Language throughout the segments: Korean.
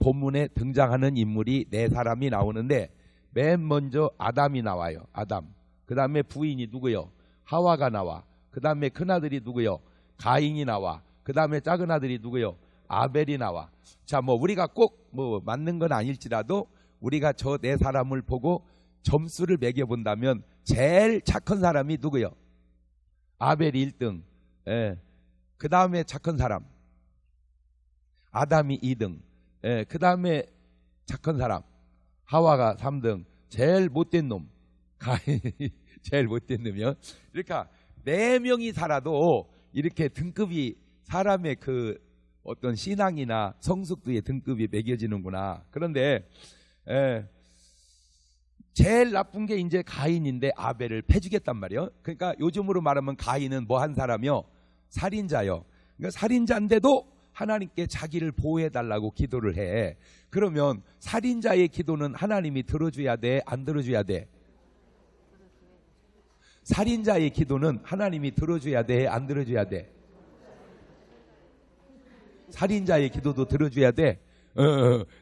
본문에 등장하는 인물이 네 사람이 나오는데 맨 먼저 아담이 나와요. 아담. 그 다음에 부인이 누구요? 하와가 나와. 그 다음에 큰아들이 누구요? 가인이 나와. 그 다음에 작은 아들이 누구요? 아벨이 나와. 자, 뭐 우리가 꼭 뭐 맞는 건 아닐지라도 우리가 저 네 사람을 보고 점수를 매겨본다면 제일 착한 사람이 누구요? 아벨이 1등. 예. 그 다음에 착한 사람 아담이 2등. 예. 그 다음에 착한 사람 하와가 3등. 제일 못된 놈 가인이 제일 못된 놈이요. 그러니까 4명이 살아도 이렇게 등급이 사람의 그 어떤 신앙이나 성숙도의 등급이 매겨지는구나. 그런데 제일 나쁜 게 이제 가인인데 아벨을 패주겠단 말이에요. 그러니까 요즘으로 말하면 가인은 뭐 한 사람이요? 살인자요. 그러니까 살인자인데도 하나님께 자기를 보호해달라고 기도를 해. 그러면 살인자의 기도는 하나님이 들어줘야 돼? 안 들어줘야 돼? 살인자의 기도는 하나님이 들어줘야 돼? 안 들어줘야 돼? 살인자의 기도도 들어줘야 돼?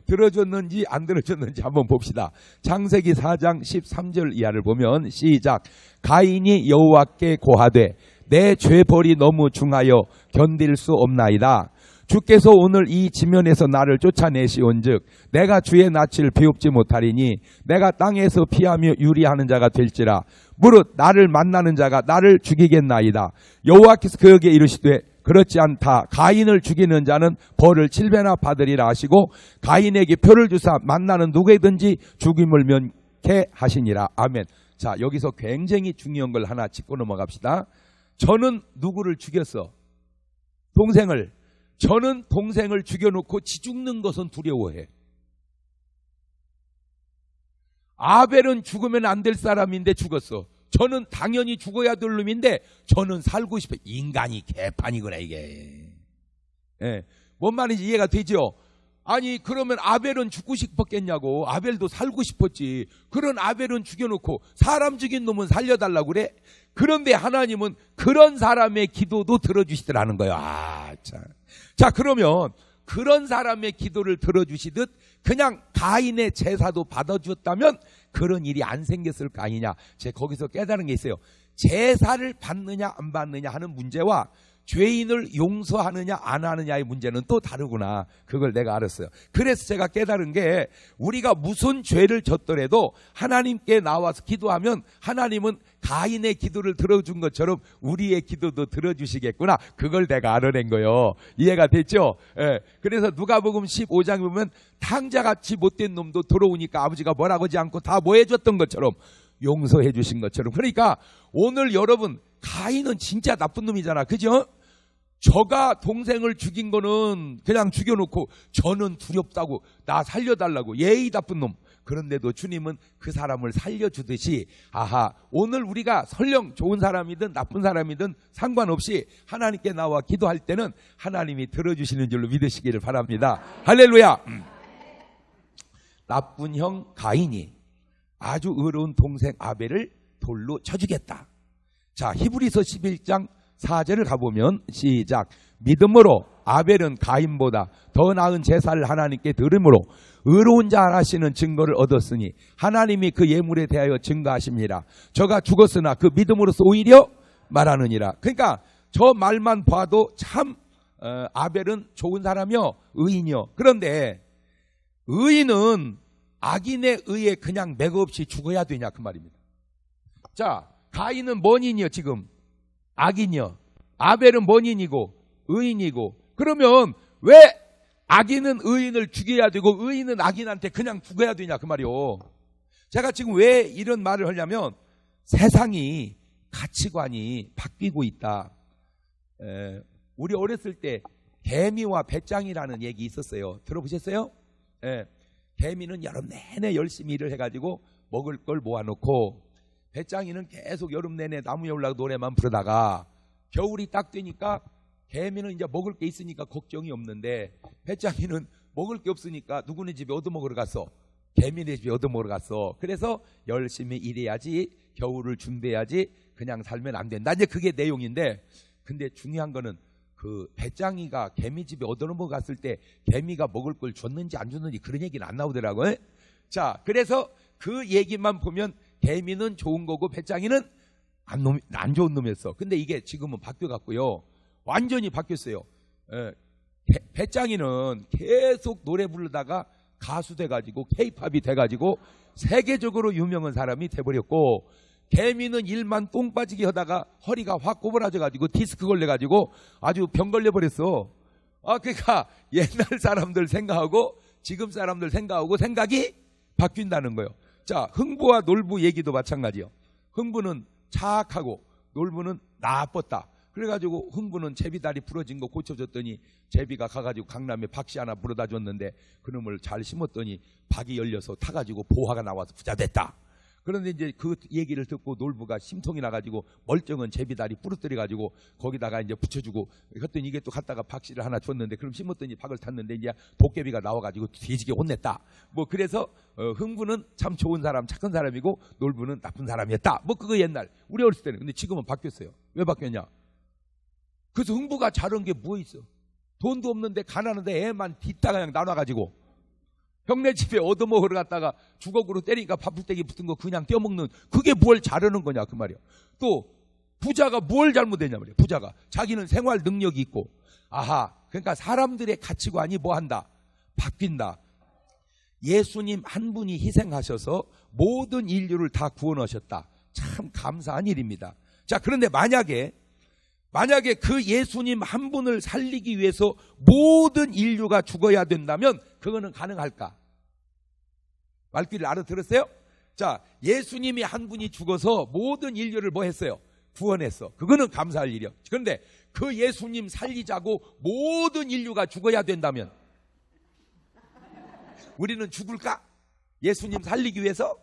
들어줬는지 안 들어줬는지 한번 봅시다. 창세기 4장 13절 이하를 보면 시작. 가인이 여호와께 고하되 내 죄벌이 너무 중하여 견딜 수 없나이다. 주께서 오늘 이 지면에서 나를 쫓아내시온즉 내가 주의 낯을 비웁지 못하리니 내가 땅에서 피하며 유리하는 자가 될지라. 무릇 나를 만나는 자가 나를 죽이겠나이다. 여호와께서 그에게 이르시되 그렇지 않다. 가인을 죽이는 자는 벌을 7배나 받으리라 하시고 가인에게 표를 주사 만나는 누구든지 죽임을 면케 하시니라. 아멘. 자, 여기서 굉장히 중요한 걸 하나 짚고 넘어갑시다. 저는 누구를 죽였어? 동생을. 저는 동생을 죽여놓고 지 죽는 것은 두려워해. 아벨은 죽으면 안 될 사람인데 죽었어. 저는 당연히 죽어야 될 놈인데 저는 살고 싶어. 인간이 개판이구나 이게. 예, 뭔 말인지 이해가 되죠? 아니 그러면 아벨은 죽고 싶었겠냐고. 아벨도 살고 싶었지. 그런 아벨은 죽여놓고 사람 죽인 놈은 살려달라고 그래? 그런데 하나님은 그런 사람의 기도도 들어주시더라는 거예요. 자, 그러면 그런 사람의 기도를 들어주시듯 그냥 가인의 제사도 받아주었다면 그런 일이 안 생겼을 거 아니냐. 제가 거기서 깨달은 게 있어요. 제사를 받느냐 안 받느냐 하는 문제와 죄인을 용서하느냐 안 하느냐의 문제는 또 다르구나. 그걸 내가 알았어요. 그래서 제가 깨달은 게 우리가 무슨 죄를 졌더라도 하나님께 나와서 기도하면 하나님은 가인의 기도를 들어준 것처럼 우리의 기도도 들어주시겠구나. 그걸 내가 알아낸 거예요. 이해가 됐죠? 예. 그래서 누가복음 15장에 보면 탕자같이 못된 놈도 들어오니까 아버지가 뭐라고 하지 않고 다 뭐 해줬던 것처럼 용서해 주신 것처럼. 그러니까 오늘 여러분 가인은 진짜 나쁜 놈이잖아. 그죠? 저가 동생을 죽인 거는 그냥 죽여놓고 저는 두렵다고 나 살려달라고 예의 나쁜 놈. 그런데도 주님은 그 사람을 살려주듯이 아하 오늘 우리가 설령 좋은 사람이든 나쁜 사람이든 상관없이 하나님께 나와 기도할 때는 하나님이 들어주시는 줄로 믿으시기를 바랍니다. 할렐루야. 나쁜 형 가인이 아주 의로운 동생 아벨을 돌로 쳐주겠다. 자, 히브리서 11장 4절을 가보면 시작. 믿음으로 아벨은 가인보다 더 나은 제사를 하나님께 드림으로 의로운 자 하시는 증거를 얻었으니 하나님이 그 예물에 대하여 증거하십니다. 저가 죽었으나 그 믿음으로서 오히려 말하느니라. 그러니까 저 말만 봐도 참 아벨은 좋은 사람이요 의인이요. 그런데 의인은 악인에 의해 그냥 맥없이 죽어야 되냐 그 말입니다. 자, 가인은 뭔인이요 지금? 악인이요. 아벨은 뭔인이고 의인이고. 그러면 왜 악인은 의인을 죽여야 되고 의인은 악인한테 그냥 죽어야 되냐 그 말이요. 제가 지금 왜 이런 말을 하냐면 세상이 가치관이 바뀌고 있다. 우리 어렸을 때 개미와 배짱이라는 얘기 있었어요. 들어보셨어요? 개미는 여름 내내 열심히 일을 해가지고 먹을 걸 모아놓고 배짱이는 계속 여름 내내 나무에 올라가 노래만 부르다가 겨울이 딱 되니까 개미는 이제 먹을 게 있으니까 걱정이 없는데 배짱이는 먹을 게 없으니까 누구네 집에 얻어먹으러 갔어? 개미네 집에 얻어먹으러 갔어. 그래서 열심히 일해야지, 겨울을 준비해야지, 그냥 살면 안 된다. 이제 그게 내용인데, 근데 중요한 거는 그 배짱이가 개미집에 얻어넘어 갔을 때 개미가 먹을 걸 줬는지 안 줬는지 그런 얘기는 안 나오더라고요. 자, 그래서 그 얘기만 보면 개미는 좋은 거고 배짱이는 안 좋은 놈이었어. 근데 이게 지금은 바뀌어갖고요. 완전히 바뀌었어요. 배짱이는 계속 노래 부르다가 가수 돼가지고 케이팝이 돼가지고 세계적으로 유명한 사람이 돼버렸고, 개미는 일만 똥 빠지게 하다가 허리가 확 꼬부라져가지고 디스크 걸려가지고 아주 병 걸려버렸어. 그러니까 옛날 사람들 생각하고 지금 사람들 생각하고 생각이 바뀐다는 거예요. 자, 흥부와 놀부 얘기도 마찬가지예요. 흥부는 착하고 놀부는 나빴다. 그래가지고 흥부는 제비다리 부러진 거 고쳐줬더니 제비가 가가지고 강남에 박씨 하나 물어다 줬는데 그놈을 잘 심었더니 박이 열려서 타가지고 보화가 나와서 부자 됐다. 그런데 이제 그 얘기를 듣고 놀부가 심통이 나가지고 멀쩡한 제비다리 부러뜨려가지고 거기다가 이제 붙여주고 그랬더니 이게 또 갖다가 박씨를 하나 줬는데 그럼 심었더니 박을 탔는데 이제 도깨비가 나와가지고 뒤지게 혼냈다. 뭐 그래서 흥부는 참 좋은 사람, 착한 사람이고 놀부는 나쁜 사람이었다. 뭐 그거 옛날 우리 어렸을 때는. 근데 지금은 바뀌었어요. 왜 바뀌었냐? 그래서 흥부가 잘한 게 뭐 있어? 돈도 없는데 가난한데 애만 뒷다가 그냥 나눠가지고 형네 집에 얻어먹으러 갔다가 주걱으로 때리니까 밥풀떼기 붙은 거 그냥 떼어먹는, 그게 뭘 잘하는 거냐 그 말이야. 또 부자가 뭘 잘못했냐 말이야. 부자가 자기는 생활 능력이 있고. 그러니까 사람들의 가치관이 뭐한다? 바뀐다. 예수님 한 분이 희생하셔서 모든 인류를 다 구원하셨다. 참 감사한 일입니다. 자, 그런데 만약에 그 예수님 한 분을 살리기 위해서 모든 인류가 죽어야 된다면 그거는 가능할까? 말귀를 알아들었어요? 자, 예수님이 한 분이 죽어서 모든 인류를 뭐 했어요? 구원했어. 그거는 감사할 일이요. 그런데 그 예수님 살리자고 모든 인류가 죽어야 된다면 우리는 죽을까? 예수님 살리기 위해서?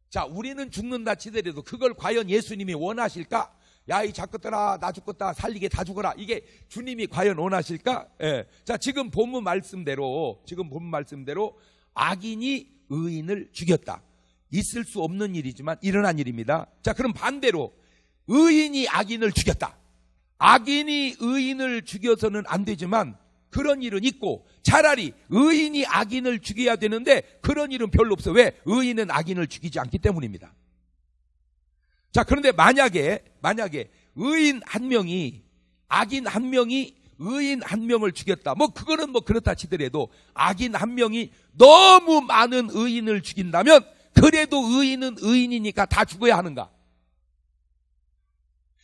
자, 우리는 죽는다 치더라도 그걸 과연 예수님이 원하실까? 야, 이 작것들아, 나 죽겠다, 살리게 다 죽어라. 이게 주님이 과연 원하실까? 자, 지금 본문 말씀대로 악인이 의인을 죽였다. 있을 수 없는 일이지만 일어난 일입니다. 자, 그럼 반대로 의인이 악인을 죽였다. 악인이 의인을 죽여서는 안 되지만 그런 일은 있고, 차라리 의인이 악인을 죽여야 되는데 그런 일은 별로 없어. 왜? 의인은 악인을 죽이지 않기 때문입니다. 자, 그런데 만약에 의인 한 명이 악인 한 명이 의인 한 명을 죽였다. 뭐 그거는 뭐 그렇다 치더라도 악인 한 명이 너무 많은 의인을 죽인다면 그래도 의인은 의인이니까 다 죽어야 하는가?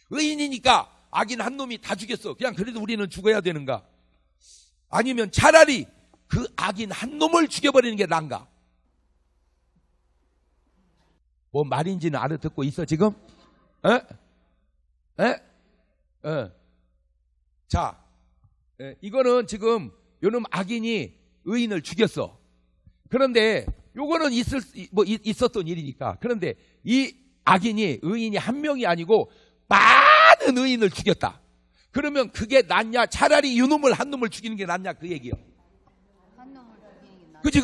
의인이니까 악인 한 놈이 다 죽였어. 그냥 그래도 우리는 죽어야 되는가? 아니면 차라리 그 악인 한 놈을 죽여버리는 게 나은가? 뭐 말인지는 알아듣고 있어 지금? 자, 이거는 지금 요놈 악인이 의인을 죽였어. 그런데 요거는 있었던 일이니까. 그런데 이 악인이 의인이 한 명이 아니고 많은 의인을 죽였다. 그러면 그게 낫냐? 차라리 요놈을 한 놈을 죽이는 게 낫냐? 그 얘기요. 한 놈을 죽이는 게 낫냐? 그치.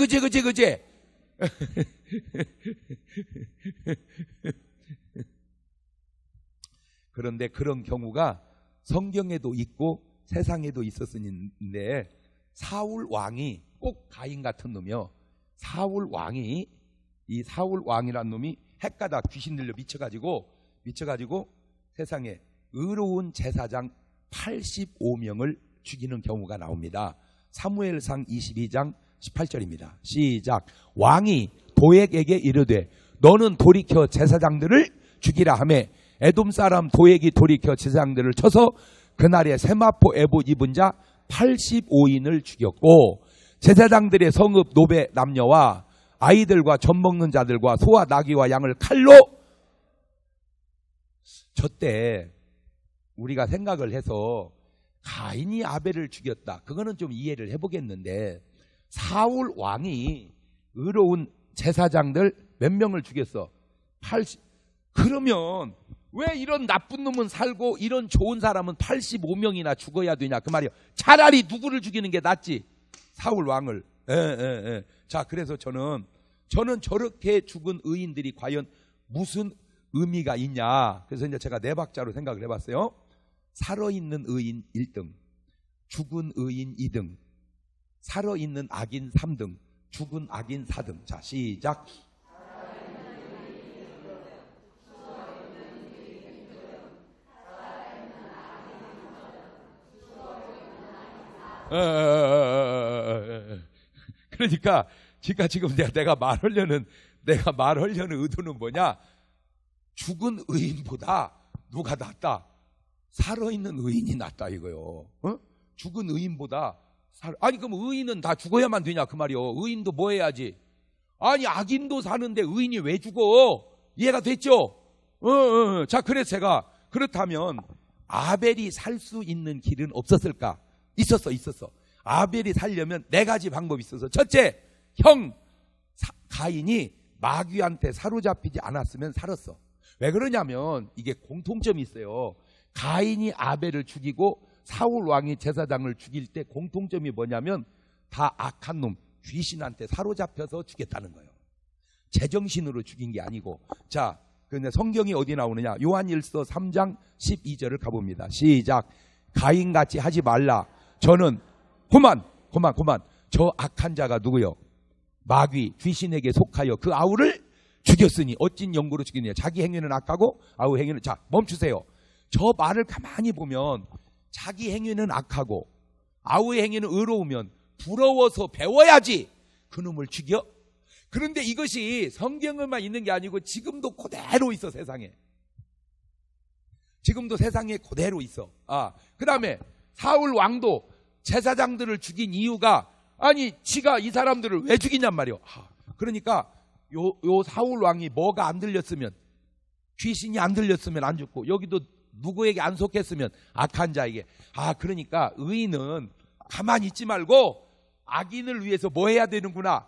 그런데 그런 경우가 성경에도 있고 세상에도 있었는데, 사울 왕이 꼭 가인 같은 놈이요. 사울 왕이란 놈이 헷가다 귀신 들려 미쳐가지고 세상에 의로운 제사장 85명을 죽이는 경우가 나옵니다. 사무엘상 22장 18절입니다. 시작. 왕이 도액에게 이르되 너는 돌이켜 제사장들을 죽이라 하매 에돔 사람 도액이 돌이켜 제사장들을 쳐서 그날에 세마포 에봇 입은 자 85인을 죽였고, 제사장들의 성읍 노베 남녀와 아이들과 젖 먹는 자들과 소와 나귀와 양을 칼로. 저때 우리가 생각을 해서 가인이 아벨을 죽였다, 그거는 좀 이해를 해보겠는데, 사울 왕이 의로운 제사장들 몇 명을 죽였어? 80. 그러면 왜 이런 나쁜 놈은 살고 이런 좋은 사람은 85명이나 죽어야 되냐 그 말이에요. 차라리 누구를 죽이는 게 낫지? 사울 왕을. 자, 그래서 저는 저렇게 죽은 의인들이 과연 무슨 의미가 있냐. 그래서 이제 제가 네 박자로 생각을 해봤어요. 살아있는 의인 1등, 죽은 의인 2등, 살아있는 악인 3등, 죽은 악인 4등. 자, 시작. 그러니까 지금 내가 말하려는 의도는 뭐냐? 죽은 의인보다 누가 낫다? 살아있는 의인이 낫다 이거요. 어? 죽은 의인보다 아니 그럼 의인은 다 죽어야만 되냐 그 말이요. 의인도 뭐 해야지? 아니 악인도 사는데 의인이 왜 죽어? 이해가 됐죠? 자, 그래서 제가 그렇다면 아벨이 살 수 있는 길은 없었을까? 있었어. 아벨이 살려면 4가지 방법이 있어서, 첫째, 가인이 마귀한테 사로잡히지 않았으면 살았어. 왜 그러냐면 이게 공통점이 있어요. 가인이 아벨을 죽이고 사울 왕이 제사장을 죽일 때 공통점이 뭐냐면 다 악한 놈, 귀신한테 사로잡혀서 죽였다는 거예요. 제정신으로 죽인 게 아니고. 자, 근데 성경이 어디 나오느냐? 요한일서 3장 12절을 가봅니다. 시작. 가인같이 하지 말라. 저는 그만. 저 악한 자가 누구요? 마귀, 귀신에게 속하여 그 아우를 죽였으니 어찐 영구로 죽이느냐. 자기 행위는 악하고 아우 행위는. 자, 멈추세요. 저 말을 가만히 보면 자기 행위는 악하고 아우의 행위는 의로우면 부러워서 배워야지 그놈을 죽여? 그런데 이것이 성경에만 있는 게 아니고 지금도 그대로 있어. 세상에 그대로 있어. 그 다음에 사울 왕도 제사장들을 죽인 이유가, 아니 지가 이 사람들을 왜 죽이냔 말이요. 그러니까 요 사울 왕이 뭐가 안 들렸으면, 귀신이 안 들렸으면 안 죽고, 여기도 누구에게 안 속했으면 악한 자에게. 그러니까 의인은 가만히 있지 말고 악인을 위해서 뭐 해야 되는구나.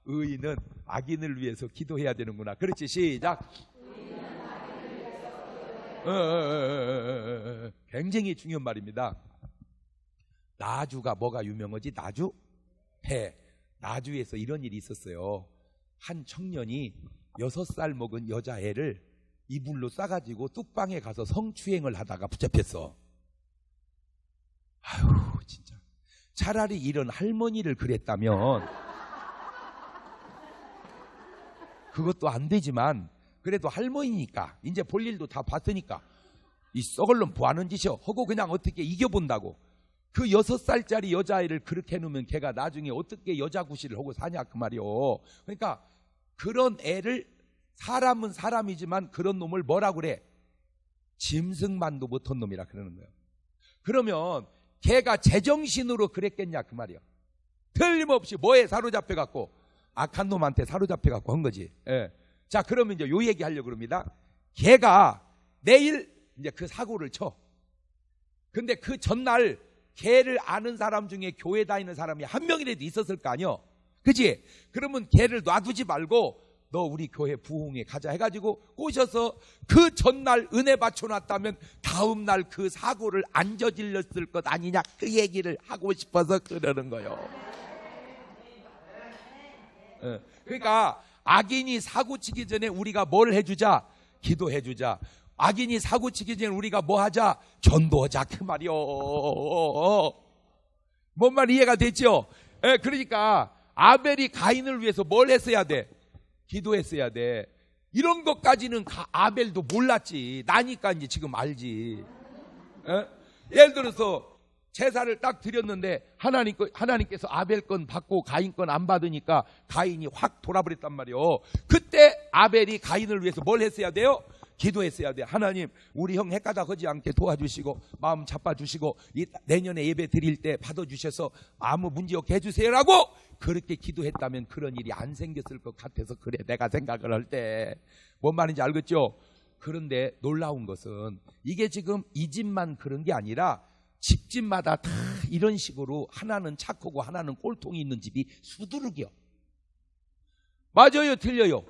의인은 악인을 위해서 기도해야 되는구나. 그렇지, 시작. 굉장히 중요한 말입니다. 나주가 뭐가 유명하지? 나주? 배. 나주에서 이런 일이 있었어요. 한 청년이 6살 먹은 여자애를 이불로 싸가지고 뚝방에 가서 성추행을 하다가 붙잡혔어. 아유, 진짜. 차라리 이런 할머니를 그랬다면 그것도 안 되지만, 그래도 할머니니까 이제 볼 일도 다 봤으니까 이 썩을 놈 뭐하는 짓이여 하고 그냥 어떻게 이겨본다고. 그 6살짜리 여자아이를 그렇게 해놓으면 걔가 나중에 어떻게 여자 구실을 하고 사냐 그 말이요. 그러니까 그런 애를, 사람은 사람이지만 그런 놈을 뭐라 그래? 짐승만도 못한 놈이라 그러는 거예요. 그러면 걔가 제정신으로 그랬겠냐 그 말이요. 틀림없이 뭐에 사로잡혀갖고 악한 놈한테 사로잡혀갖고 한 거지. 예. 자, 그러면 이제 요 얘기 하려고 그럽니다. 걔가 내일 이제 그 사고를 쳐. 근데 그 전날 걔를 아는 사람 중에 교회 다니는 사람이 한 명이라도 있었을 거 아니요. 그치? 그러면 걔를 놔두지 말고 너 우리 교회 부흥회 가자 해가지고 꼬셔서 그 전날 은혜 받쳐놨다면 다음날 그 사고를 안 저질렀을 것 아니냐, 그 얘기를 하고 싶어서 그러는 거예요. 그러니까 악인이 사고치기 전에 우리가 뭘 해주자? 기도해주자. 악인이 사고치기 전에 우리가 뭐 하자? 전도하자 그 말이요. 뭔 말 이해가 됐죠? 그러니까 아벨이 가인을 위해서 뭘 했어야 돼? 기도했어야 돼. 이런 것까지는 아벨도 몰랐지. 나니까 이제 지금 알지. 예를 들어서 제사를 딱 드렸는데 하나님께서 아벨 건 받고 가인 건 안 받으니까 가인이 확 돌아버렸단 말이요. 그때 아벨이 가인을 위해서 뭘 했어야 돼요? 기도했어야 돼. 하나님, 우리 형 헷가닥 하지 않게 도와주시고 마음 잡아주시고 내년에 예배 드릴 때 받아주셔서 아무 문제 없게 해주세요라고 그렇게 기도했다면 그런 일이 안 생겼을 것 같아서 그래, 내가 생각을 할 때. 뭔 말인지 알겠죠? 그런데 놀라운 것은 이게 지금 이 집만 그런 게 아니라 집집마다 다 이런 식으로 하나는 착하고 하나는 꼴통이 있는 집이 수두룩이요. 맞아요, 틀려요?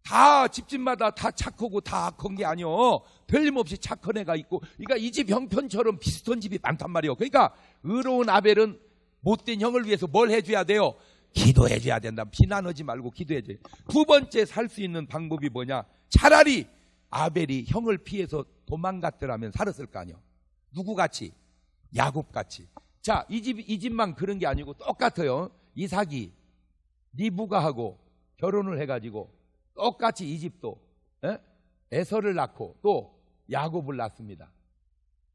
다 집집마다 다 착하고 다 악한 게 아니요. 틀림없이 착한 애가 있고, 그러니까 이 집 형편처럼 비슷한 집이 많단 말이에요. 그러니까 의로운 아벨은 못된 형을 위해서 뭘 해줘야 돼요? 기도해줘야 된다. 비난하지 말고 기도해줘야 돼. 두 번째 살 수 있는 방법이 뭐냐? 차라리 아벨이 형을 피해서 도망갔더라면 살았을 거 아니야. 누구같이? 야곱같이. 자, 이 집만 그런 게 아니고 똑같아요. 이삭이 리브가하고 결혼을 해가지고 똑같이 이 집도 에서를 낳고 또 야곱을 낳습니다.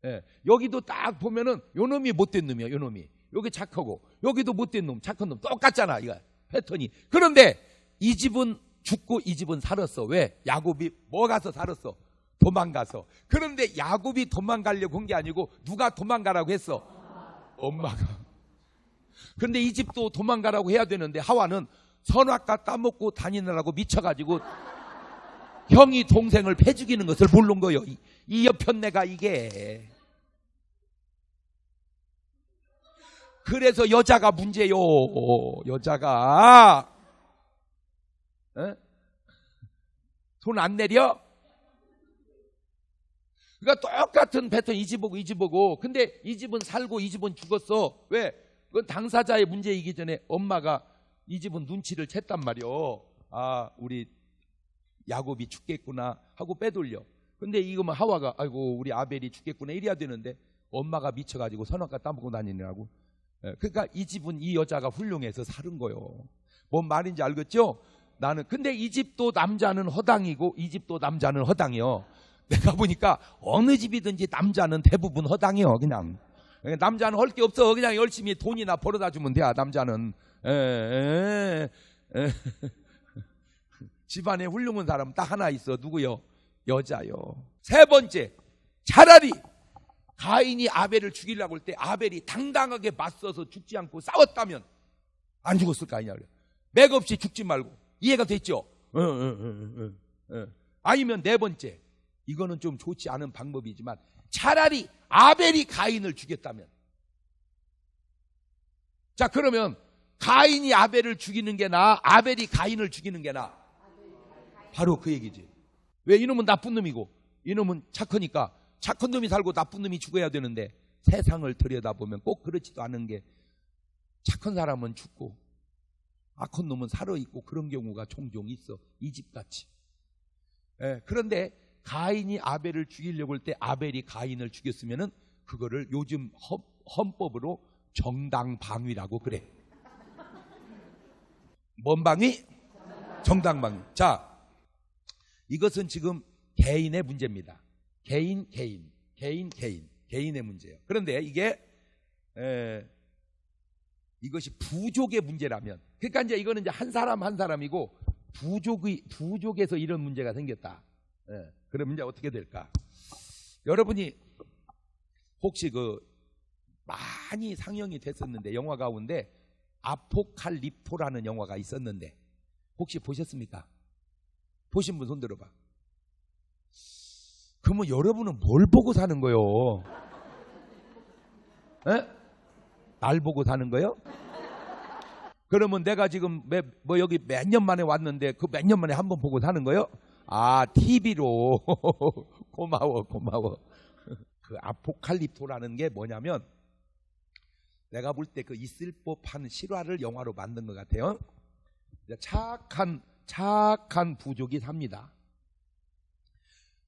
예, 여기도 딱 보면은 요 놈이 못된 놈이야. 요 놈이 여기 착하고 여기도 못된 놈, 착한 놈 똑같잖아. 이거 패턴이. 그런데 이 집은 죽고 이 집은 살았어. 왜? 야곱이 뭐 가서 살았어? 도망가서. 그런데 야곱이 도망가려고 한 게 아니고 누가 도망가라고 했어? 엄마가. 그런데 이 집도 도망가라고 해야 되는데 하와는 선악과 따먹고 다니느라고 미쳐가지고 형이 동생을 패 죽이는 것을 모른 거예요. 이 여편네가 이게. 그래서 여자가 문제요. 여자가 손 안 내려? 그러니까 똑같은 패턴. 이 집 보고 이 집 보고. 근데 이 집은 살고 이 집은 죽었어. 왜? 그건 당사자의 문제이기 전에 엄마가 이 집은 눈치를 챘단 말이요. 아, 우리 야곱이 죽겠구나 하고 빼돌려. 근데 이거면 하와가 아이고 우리 아벨이 죽겠구나 이래야 되는데 엄마가 미쳐가지고 선악과 따먹고 다니느라고. 그러니까 이 집은 이 여자가 훌륭해서 사는 거요. 뭔 말인지 알겠죠? 나는 근데 이 집도 남자는 허당이고 이 집도 남자는 허당이요. 내가 보니까 어느 집이든지 남자는 대부분 허당이요. 그냥 남자는 할 게 없어. 그냥 열심히 돈이나 벌어다 주면 돼. 남자는. 집안에 훌륭한 사람 딱 하나 있어. 누구요? 여자요. 세 번째, 차라리 가인이 아벨을 죽이려고 할 때 아벨이 당당하게 맞서서 죽지 않고 싸웠다면 안 죽었을 거 아니냐. 맥없이 죽지 말고. 이해가 됐죠? 아니면 네 번째, 이거는 좀 좋지 않은 방법이지만 차라리 아벨이 가인을 죽였다면. 자, 그러면 가인이 아벨을 죽이는 게 나아? 아벨이 가인을 죽이는 게 나아? 바로 그 얘기지. 왜? 이놈은 나쁜 놈이고 이놈은 착하니까 착한 놈이 살고 나쁜 놈이 죽어야 되는데 세상을 들여다보면 꼭 그렇지도 않은 게 착한 사람은 죽고 악한 놈은 살아있고 그런 경우가 종종 있어. 이 집같이. 그런데 가인이 아벨을 죽이려고 할 때 아벨이 가인을 죽였으면은 그거를 요즘 헌법으로 정당방위라고 그래. 뭔 방위? 정당방위. 자, 이것은 지금 개인의 문제입니다. 개인의 문제예요. 그런데 이것이 부족의 문제라면, 그러니까 이제 이거는 이제 한 사람이고 부족에서 이런 문제가 생겼다. 그러면 이제 어떻게 될까? 여러분이 혹시 많이 상영이 됐었는데 영화 가운데 아포칼립토라는 영화가 있었는데 혹시 보셨습니까? 보신 분 손 들어봐. 그러면 여러분은 뭘 보고 사는 거요? 날 보고 사는 거요? 그러면 내가 지금 여기 몇 년 만에 왔는데 그 몇 년 만에 한 번 보고 사는 거요? 아, TV로. 고마워. 그 아포칼립토라는 게 뭐냐면 내가 볼 때 그 있을 법한 실화를 영화로 만든 것 같아요. 착한 부족이 삽니다.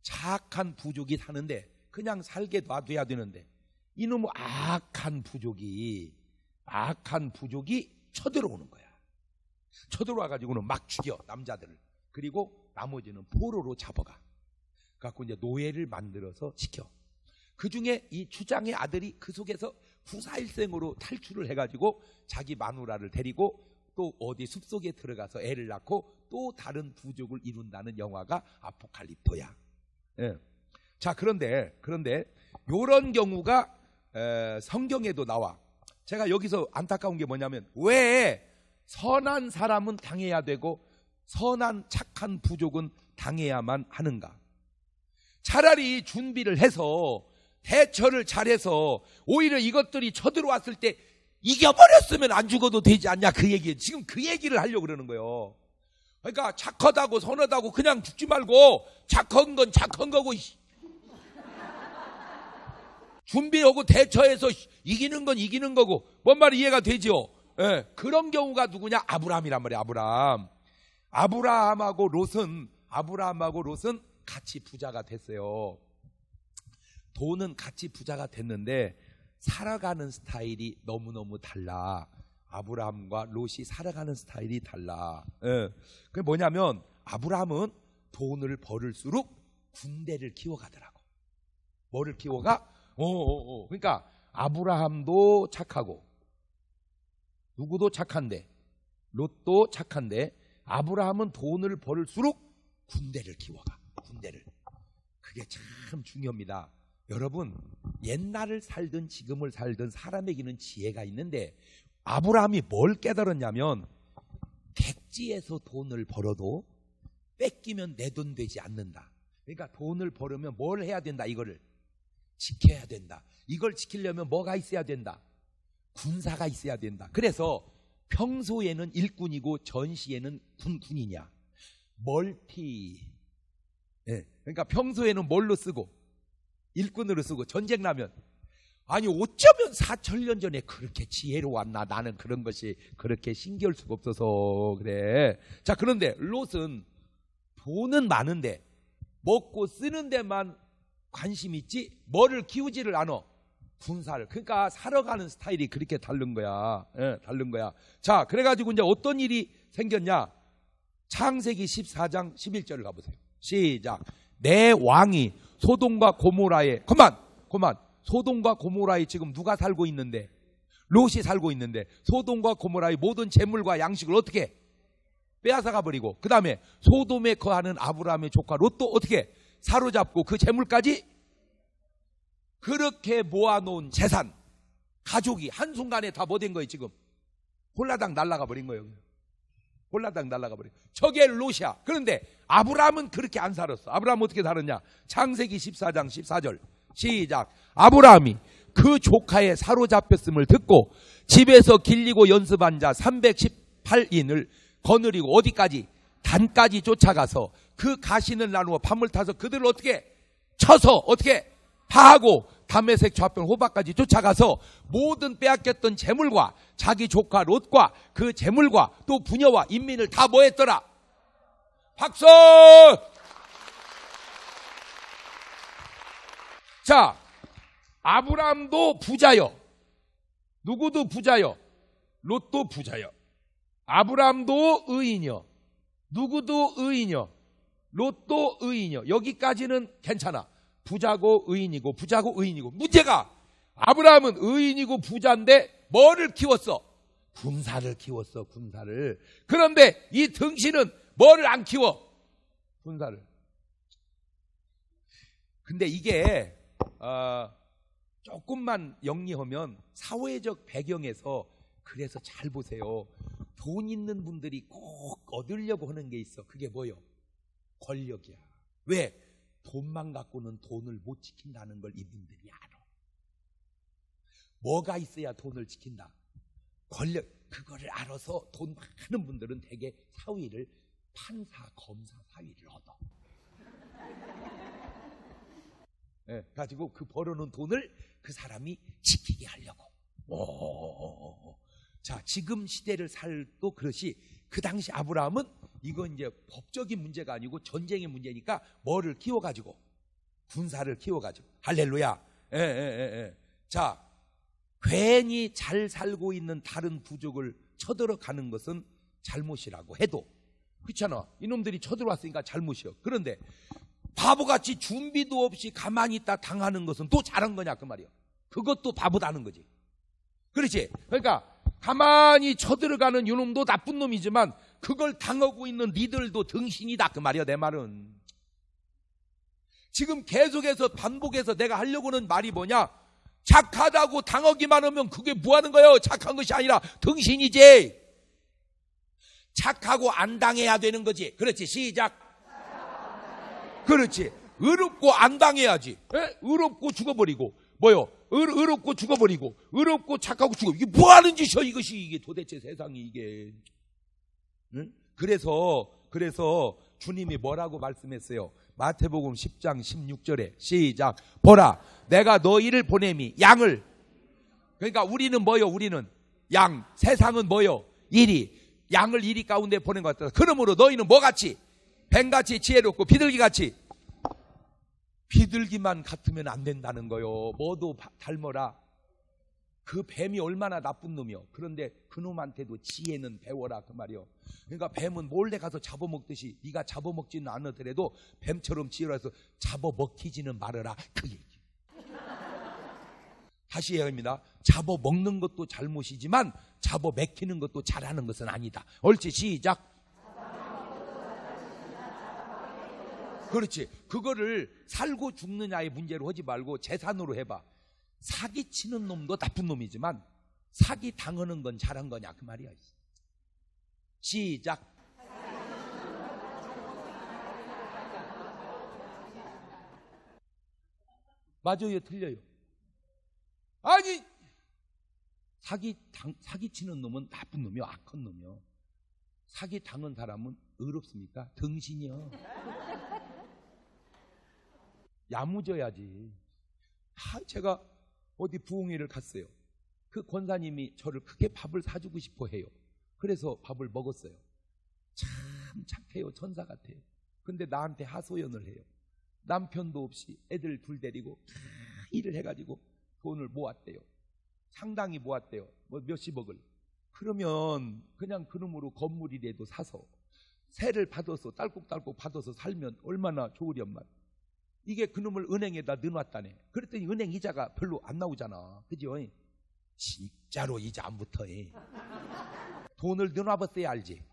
착한 부족이 사는데 그냥 살게 놔둬야 되는데 이놈의 악한 부족이 쳐들어오는 거야. 쳐들어와가지고는 막 죽여 남자들을. 그리고 나머지는 포로로 잡아가. 갖고 이제 노예를 만들어서 시켜. 그 중에 이 주장의 아들이 그 속에서 후사일생으로 탈출을 해가지고 자기 마누라를 데리고 또 어디 숲속에 들어가서 애를 낳고 또 다른 부족을 이룬다는 영화가 아포칼립토야. 예. 자, 그런데 이런 경우가 성경에도 나와. 제가 여기서 안타까운 게 뭐냐면 왜 선한 사람은 당해야 되고 선한 착한 부족은 당해야만 하는가? 차라리 준비를 해서 대처를 잘해서 오히려 이것들이 쳐들어왔을 때 이겨버렸으면 안 죽어도 되지 않냐, 그 얘기. 지금 그 얘기를 하려고 그러는 거예요. 그러니까 착하다고 선하다고 그냥 죽지 말고 착한 건 착한 거고 준비하고 대처해서 이기는 건 이기는 거고. 뭔 말이 이해가 되죠? 예, 그런 경우가 누구냐? 아브라함이란 말이야. 아브라함하고 롯은 같이 부자가 됐어요. 돈은 같이 부자가 됐는데 살아가는 스타일이 너무너무 달라. 아브라함과 롯이 살아가는 스타일이 달라. 예. 그게 뭐냐면 아브라함은 돈을 벌을수록 군대를 키워가더라고. 뭐를 키워가? 그러니까 아브라함도 착하고 누구도 착한데 롯도 착한데 아브라함은 돈을 벌을수록 군대를 키워가. 군대를. 그게 참 중요합니다. 여러분, 옛날을 살든 지금을 살든 사람에게는 지혜가 있는데 아브라함이 뭘 깨달았냐면 객지에서 돈을 벌어도 뺏기면 내 돈 되지 않는다. 그러니까 돈을 벌으면 뭘 해야 된다? 이거를 지켜야 된다. 이걸 지키려면 뭐가 있어야 된다? 군사가 있어야 된다. 그래서 평소에는 일꾼이고 전시에는 군인이냐. 그러니까 평소에는 뭘로 쓰고 일꾼으로 쓰고 전쟁 나면 아니 어쩌면 4,000년 전에 그렇게 지혜로웠나. 나는 그런 것이 그렇게 신기할 수가 없어서 그래. 자, 그런데 롯은 돈은 많은데 먹고 쓰는 데만 관심 있지 뭐를 키우지를 않아. 군사를. 그러니까 살아가는 스타일이 그렇게 다른 거야. 다른 거야. 자, 그래가지고 이제 어떤 일이 생겼냐. 창세기 14장 11절을 가보세요. 시작. 내 왕이 소돔과 고모라에 그만 소돔과 고모라에 지금 누가 살고 있는데? 롯이 살고 있는데 소돔과 고모라의 모든 재물과 양식을 어떻게 빼앗아가 버리고 그 다음에 소돔에 거하는 아브라함의 조카 롯도 어떻게 사로잡고 그 재물까지 그렇게 모아놓은 재산 가족이 한순간에 다 뭐 된 거예요. 지금 홀라당 날아가 버린 거예요. 홀라당 날아가 버린. 저게 롯이야. 그런데 아브라함은 그렇게 안 살았어. 아브라함은 어떻게 살았냐. 창세기 14장 14절 시작. 아브라함이 그 조카의 사로잡혔음을 듣고 집에서 길리고 연습한 자 318인을 거느리고 어디까지? 단까지 쫓아가서 그 가신을 나누어 밤을 타서 그들을 어떻게 쳐서 어떻게 파하고 다메섹 좌편 호박까지 쫓아가서 모든 빼앗겼던 재물과 자기 조카 롯과 그 재물과 또 부녀와 인민을 다 뭐 했더라? 박수! 자, 아브라함도 부자요. 누구도 부자요. 롯도 부자요. 아브라함도 의인이요. 누구도 의인이요. 롯도 의인이요. 여기까지는 괜찮아. 부자고 의인이고 부자고 의인이고. 문제가 아브라함은 의인이고 부자인데 뭐를 키웠어? 군사를 키웠어. 군사를. 그런데 이 등신은 뭐를 안 키워? 군사를. 근데 이게 조금만 영리하면 사회적 배경에서 그래서 잘 보세요. 돈 있는 분들이 꼭 얻으려고 하는 게 있어. 그게 뭐요? 권력이야. 왜? 돈만 갖고는 돈을 못 지킨다는 걸 이분들이 알아. 뭐가 있어야 돈을 지킨다? 권력. 그거를 알아서 돈 많은 분들은 되게 사위를 판사, 검사 사위를 얻어. 네, 가지고 그 벌어놓은 돈을 그 사람이 지키게 하려고. 자, 지금 시대를 살도 그렇지. 그 당시 아브라함은 이건 이제 법적인 문제가 아니고 전쟁의 문제니까 뭐를 키워가지고 군사를 키워가지고 할렐루야. 자, 괜히 잘 살고 있는 다른 부족을 쳐들어가는 것은 잘못이라고 해도 그렇잖아. 이놈들이 쳐들어왔으니까 잘못이요. 그런데 바보같이 준비도 없이 가만히 있다 당하는 것은 또 잘한 거냐 그 말이야. 그것도 바보다는 거지. 그렇지. 그러니까 가만히 쳐들어가는 이놈도 나쁜 놈이지만 그걸 당하고 있는 니들도 등신이다 그 말이야. 내 말은 지금 계속해서 반복해서 내가 하려고 하는 말이 뭐냐. 착하다고 당하기만 하면 그게 뭐 하는 거예요? 착한 것이 아니라 등신이지. 착하고 안 당해야 되는 거지. 그렇지. 시작. 그렇지. 의롭고 안 당해야지. 에? 의롭고 죽어버리고 뭐요? 의롭고 죽어버리고 의롭고 착하고 죽어. 이게 뭐 하는 짓이야 이것이. 이게 도대체 세상이 이게. 응? 그래서 주님이 뭐라고 말씀했어요? 마태복음 10장 16절에 시작. 보라 내가 너희를 보냄이 양을. 그러니까 우리는 뭐요? 우리는 양. 세상은 뭐요? 이리. 양을 이리 가운데 보낸 것 같다. 그러므로 너희는 뭐같이? 뱀같이 지혜롭고 비둘기같이. 비둘기만 같으면 안 된다는 거요. 뭐도 닮아라. 그 뱀이 얼마나 나쁜 놈이요. 그런데 그놈한테도 지혜는 배워라 그 말이요. 그러니까 뱀은 몰래 가서 잡아먹듯이 네가 잡아먹지는 않더라도 뱀처럼 지혜로서 잡아먹히지는 말아라 그 얘기. 다시 얘기합니다. 잡아먹는 것도 잘못이지만 잡아먹히는 것도 잘하는 것은 아니다. 옳지, 시작. 그렇지. 그거를 살고 죽느냐의 문제로 하지 말고 재산으로 해봐. 사기치는 놈도 나쁜 놈이지만 사기 당하는 건 잘한 거냐 그 말이야. 시작. 맞아요, 틀려요? 아니, 사기치는 놈은 나쁜 놈이요, 악한 놈이요. 사기 당한 사람은 의롭습니까? 등신이요. 야무져야지. 제가 어디 부흥회를 갔어요. 그 권사님이 저를 크게 밥을 사주고 싶어 해요. 그래서 밥을 먹었어요. 참 착해요. 천사 같아요. 근데 나한테 하소연을 해요. 남편도 없이 애들 둘 데리고 일을 해가지고 돈을 모았대요. 상당히 모았대요. 뭐 몇십억을. 그러면 그냥 그놈으로 건물이라도 사서 세를 받아서 딸꾹딸꾹 받아서 살면 얼마나 좋으련만. 이게 그놈을 은행에다 넣어놨다네. 그랬더니 은행 이자가 별로 안 나오잖아. 그죠? 진짜로 이자 안 붙어. 돈을 넣어놔봤어야 알지.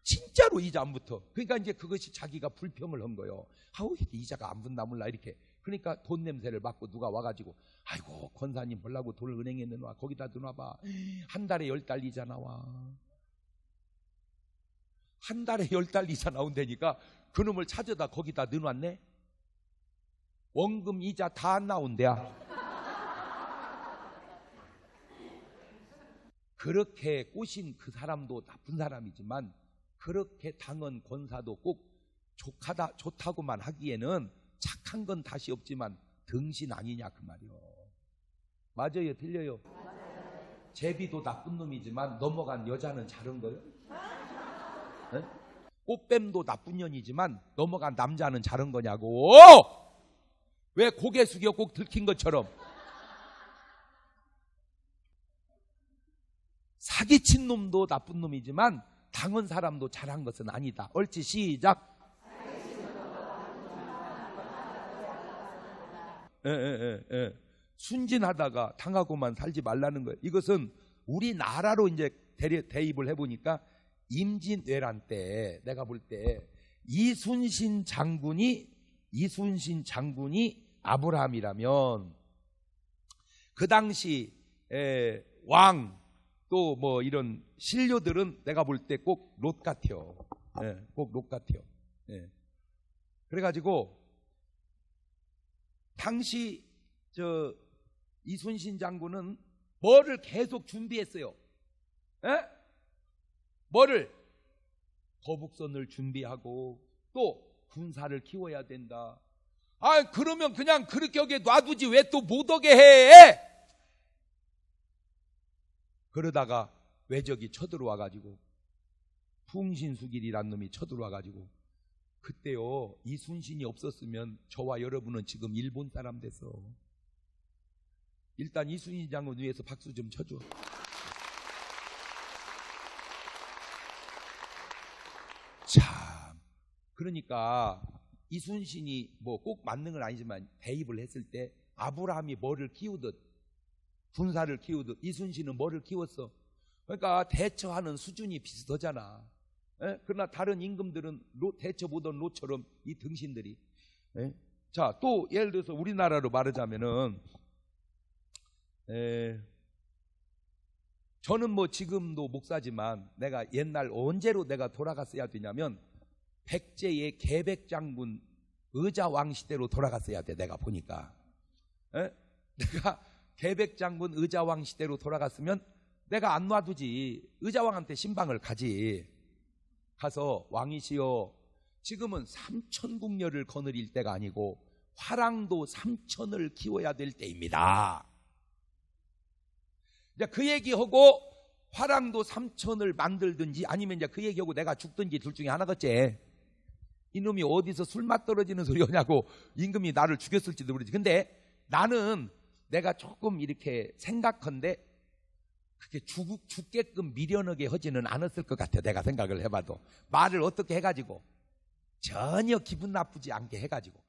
진짜로 이자 안 붙어. 그러니까 이제 그것이 자기가 불평을 한 거예요. 아우 이게 이자가 안 붙나 몰라 이렇게. 그러니까 돈 냄새를 맡고 누가 와가지고 아이고 권사님 보려고 돈을 은행에 넣어놔. 거기다 넣어놔봐. 한 달에 10달 이자 나와. 한 달에 10달 이자 나온다니까 그놈을 찾아다 거기다 넣어놨네. 원금 이자 다 안 나온대야. 그렇게 꼬신 그 사람도 나쁜 사람이지만 그렇게 당한 권사도 꼭 좋다고만 하기에는 착한 건 다시 없지만 등신 아니냐 그 말이요. 맞아요, 틀려요? 제비도 나쁜 놈이지만 넘어간 여자는 잘한 거요. 네? 꽃뱀도 나쁜 년이지만 넘어간 남자는 잘한 거냐고. 왜 고개 숙여 꼭 들킨 것처럼. 사기친 놈도 나쁜 놈이지만 당한 사람도 잘한 것은 아니다. 옳지, 시작. 순진하다가 당하고만 살지 말라는 거예요. 이것은 우리나라로 이제 대입을 해보니까 임진왜란 때 내가 볼 때 이순신 장군이 아브라함이라면 그 당시 왕 또 뭐 이런 신료들은 내가 볼 때 꼭 롯 같아요. 꼭 롯 같아요. 그래가지고 당시 저 이순신 장군은 뭐를 계속 준비했어요. 뭐를? 거북선을 준비하고 또 군사를 키워야 된다. 아, 그러면 그냥 그렇게 하게 놔두지 왜 또 못 오게 해? 그러다가 외적이 쳐들어와가지고 풍신수길이란 놈이 쳐들어와가지고 그때요 이순신이 없었으면 저와 여러분은 지금 일본 사람 돼서 일단 이순신 장군 위해서 박수 좀 쳐줘. 참 그러니까 이순신이 뭐 꼭 맞는 건 아니지만 대입을 했을 때 아브라함이 뭐를 키우듯 군사를 키우듯 이순신은 뭐를 키웠어? 그러니까 대처하는 수준이 비슷하잖아. 그러나 다른 임금들은 대처 보던 롯처럼 이 등신들이. 자, 또 예를 들어서 우리나라로 말하자면은 저는 뭐 지금도 목사지만 내가 옛날 언제로 내가 돌아갔어야 되냐면 백제의 계백장군 의자왕 시대로 돌아갔어야 돼. 내가 보니까 내가 계백장군 의자왕 시대로 돌아갔으면 내가 안 놔두지. 의자왕한테 신방을 가지. 가서 왕이시여 지금은 삼천국녀를 거느릴 때가 아니고 화랑도 3천을 키워야 될 때입니다. 이제 그 얘기하고 화랑도 삼천을 만들든지 아니면 이제 그 얘기하고 내가 죽든지 둘 중에 하나겠지. 이놈이 어디서 술맛 떨어지는 소리 하냐고 임금이 나를 죽였을지도 모르지. 근데 나는 내가 조금 이렇게 생각한데 그게 죽게끔 미련하게 하지는 않았을 것 같아. 내가 생각을 해봐도 말을 어떻게 해가지고 전혀 기분 나쁘지 않게 해가지고